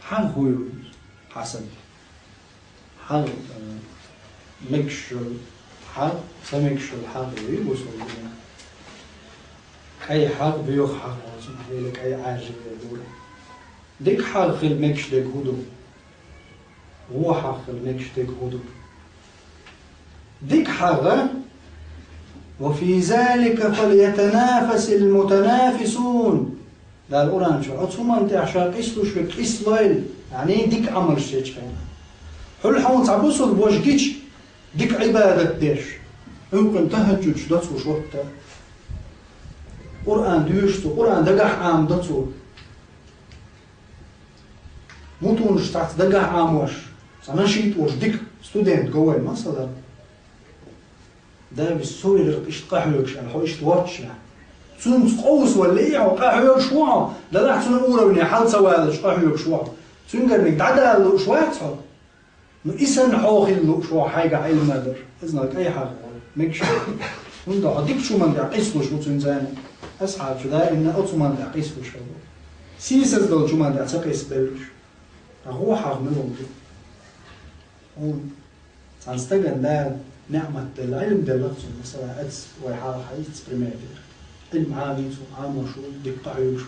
حال هو حسب حال مكشل حال سمكشل حال هو وصل أي حال بيوخ حال وصل لك أي عاجل دول ديك حال خل مكش ديك هدو هو حال خل مكش ديك هدو ديك حال وفي ذلك فليتنافس المتنافسون ده القرآن شو أتصوم أنت عشان قيسلو شو قيسلايل يعني ديك عمل شيء كمان حل حون تعبوسو بوش جيش ديك عبادة ديش يمكن تهجد شو دتسو شو حتى قرآن ديوشتو قرآن دقح عام دتسو موتونش تحت دقح عام وش سما شيت وش ديك ستودنت جوه مثلا ده بالسوي اللي قحوكش أنا حوش تواتش يعني تون قوس ولا إيه قحوك شوع ده لا تون أولى وني حال سوالش قحوك شوع تون قرنك تعدل شوع تصل إنه إسن حوخي شوع حاجة علم مدر إذنك أي حاجة مكش من ده أديك شو من ده قيسلو شو تون زاني أصحاب شو ده إن أتصو من ده قيسلو شو سيسز دول شو من ده تقيس بلش هو حاجة منهم هون تنستجن ده نعمة العلم ده لفظه مثلا أدس ويحاول حيث بريمير علم عامي عام وشو دقائق وشو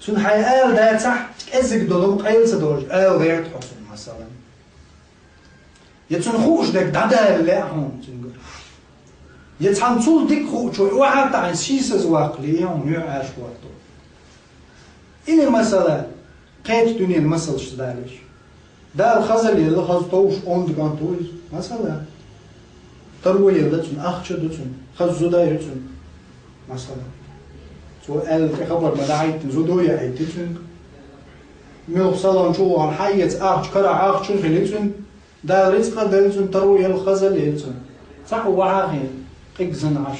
سون حيقال ده تحت كأزك دولم قيل سدوج قال غير تحصل مثلا يتسون خوش دك دادا لا هون تنقر يتحن طول دك خوش شوي واحد عن سيسز واقلي هم يعاش وقته إني مثلا قيد دنيا المثل شدالش ده الخزل اللي خزطوش أون دكانتوش مثلا تروي لتون أخشى دتون خزو ده يتون مثلا سؤال خبر مدعيت زودويا أيتون ميل صلون شو عن حية أخش كرع أخش شو خليتون ده رزق ده يتون تروي الخزل يتون صح وعاهي إجزن عش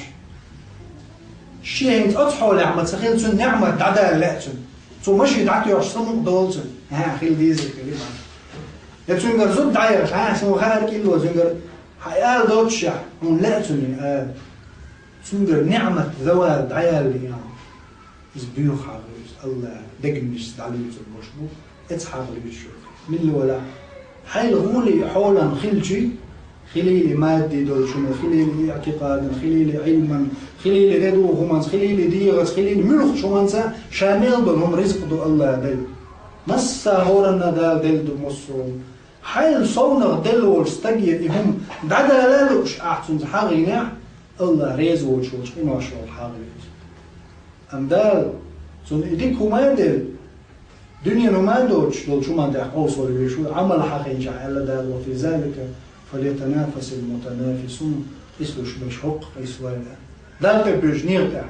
شيء أضحوا لعمة سخيلتون نعمة دعدا لأتون سو ماشي دعتو يعصمون دولتون ها خيل ديزل كلمة يتون زود دعيرش ها سو خارج كيلو زنجر حيال دوتشح هون لأتوني سنجر نعمة ذوال دعيال لي زبيوخ عغيز الله دقنش دعليز المشبو اتحاق لي بشوف من الولا حيل غولي حولا خلجي خليلي مادي دول شنو خليلي اعتقادا خليلي علما خليلي غدو هما خليلي ديغس خليلي ملخ شوانسا شامل دولهم رزق دو الله دل مسا هورنا دل دو مصروم حيل صونغ دلو استجي هم دعدا لالوش احسن حاغينا الله ريزو وشوش إنه شو الحاغيز أم دال سون إديك هما دل دنيا نما دوش دول شو ما ده قوس ولا شو عمل حقيقي على دال وفي ذلك فليتنافس المتنافسون إسلوش مش حق إسوال دال تبيش نيرتع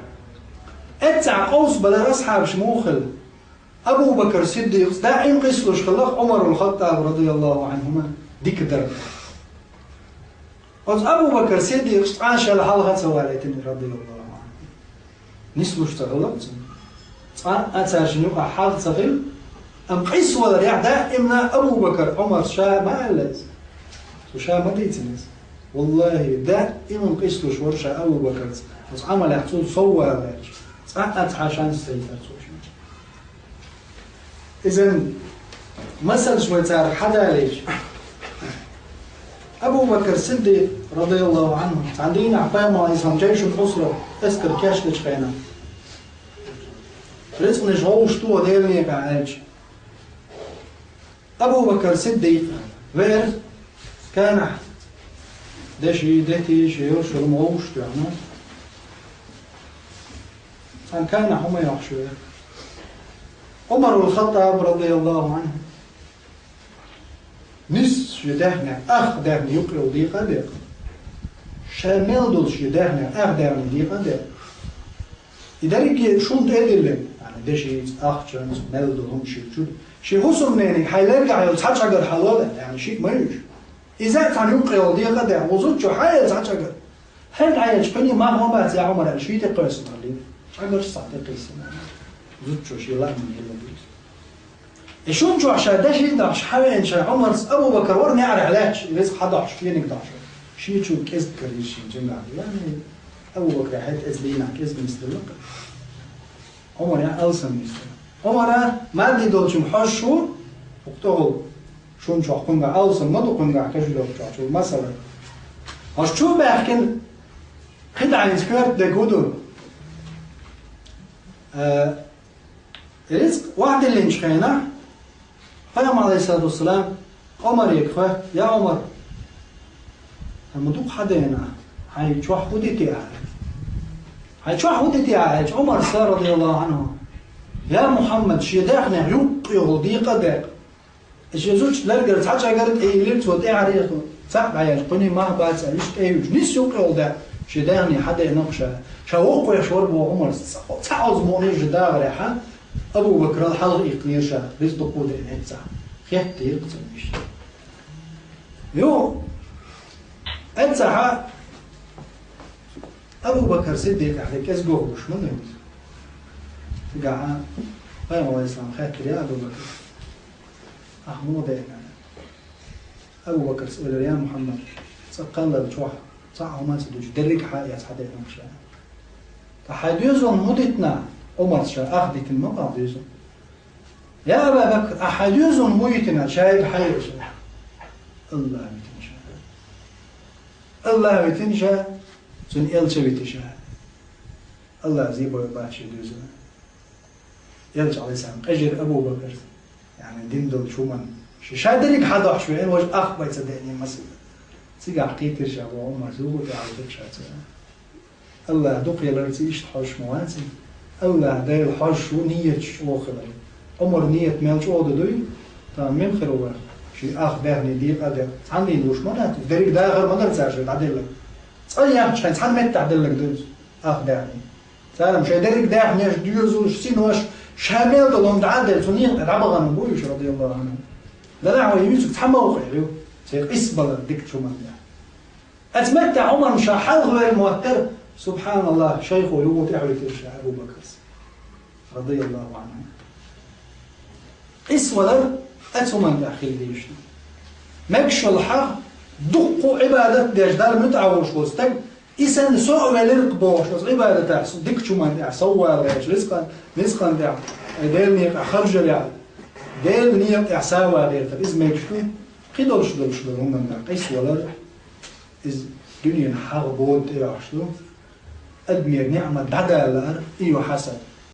اتع قوس بلا أصحاب شموخل أبو بكر الصديق دائم قسلوش خلاق عمر الخطاب رضي الله عنهما ديك درب قص أبو بكر الصديق عاش الحلقة سوالتني رضي الله عنه نسلوش تغلط أتاش نوع حال صغير أم قيس ولا ريح دائما أبو بكر عمر شا ما قلت وشا ما ديتنس والله دائما قيسلوش ورشا أبو بكر بس عمل يحصل صور أتعاشان السيطر إذن مثل شوي تعرف حدا ليش أبو بكر الصديق رضي الله عنه عندنا عقبال ما يسهم جيش الأسرة أذكر كاش ليش خينا رزق نجوش تو ديلني بعالج أبو بكر الصديق غير كان دشي دتي شيء شو الموش يعني كان هم يحشوا عمر الخطاب رضي الله عنه نس يدهنا أخ دهني يقرأ دقيقة دقيقة شامل دولش يدهنا أخ دهني دقيقة دقيقة إذا رجع شون تأدلهم يعني ده شيء أخ شانس مال دولهم شيء حسن مني حيلرجع يلتحش عجر حلالة يعني شيء ما يجوش إذا كان يقرأ دقيقة دقيقة وزوج شو حي يلتحش عجر هل عايش بني ما هو بعد يا عمر الشيء تقيس عليه عجر صعب تقيس زوج شيء لا من يلا شون شو عشان ده شيء ده عش حوالين شيء عمر أبو بكر ورني على علاج ليش حدا عش فينك ده شيء شو كذب كريش جمع يعني أبو بكر حد أزلينا كذب مثل اللقب عمر يعني ألسن مثل عمر ما دي دولشم حشو وقتغل شون شو قنقع أوصل ما دو قنقع كجلو شو مثلا هاش شو بحكي خدعة يذكرت ده جودو رزق واحد اللي نشخينا قام عليه الصلاة والسلام عمر يكفى يا عمر المدوق حدا هنا هاي شو حودتي هاي شو حودتي عمر صار رضي الله عنه يا محمد شيداخنا يقضي قدر الشيزوج لرجل تحج قالت ايه ليت ودي عريق صعب عيال قني ما بعد سالش ايه نيس يقول ده شيداخني حدا ينقشه شوق يشرب عمر تعوز موني جدا ريحه ابو بكر الحظ يقنيرشه رزق قود انت خيت يقتل مش يو انت ابو بكر صديق عليك اسقوه مش منه قاعد قام الله يسلم خير يا ابو بكر أحمد يعني أبو بكر سئل يا محمد سقال الجوح صح وما تدوش درك حاجة حدا ينقش أحديزون مدتنا عمر شا أخذت المقام ديزون يا أبا بكر أحديزون مدتنا شايف حي الله بتنشا الله بتنشا سن إلش بتنشا الله زيبو يباشر ديزون إلش عليه السلام أجر أبو بكر يعني دين دول شو من شادريك حدا شوي وجه أخ بيتصدقني مثلا سيجا حقيقة شاب وعمر زوجو تعرفك شاتي الله دوق يلرتيش حوش موازي الله دايل حوش شو نية شو خبر عمر نية مال شو دوي تمام خير شي أخ دهني دير أدر عندي نوش مرات دريك ده غير ما نرجعش تعدل لك صحيح مش هنتحن مت تعدل لك دوز أخ دهني سلام مش دريك ده نيش ديوزوش سينوش شامل دلهم تعدل سنين ربغا من بويش رضي الله عنه لا دعوة يوسف تحمى وقعيو سيق إسبلا ديك شو من ده أتمتع عمر مش حلغ غير مؤثر سبحان الله شيخه يقول تعالى ترشع أبو بكر رضي الله عنه إسولا أتمنى أخي ليش مكش الحق دقوا عبادة دجدار متعوش وستك إسان سوء ملك بوش عبادة تعس ديك شو من ده سوى ريش رزقا ده ديل نيق خرج يعني ديل نيق إعساوى غير طب إز مكش قدرش هم من ده قيس ولا إز دنيا حق بود إيش أدمير نعمة دعدا لأر إيو حسن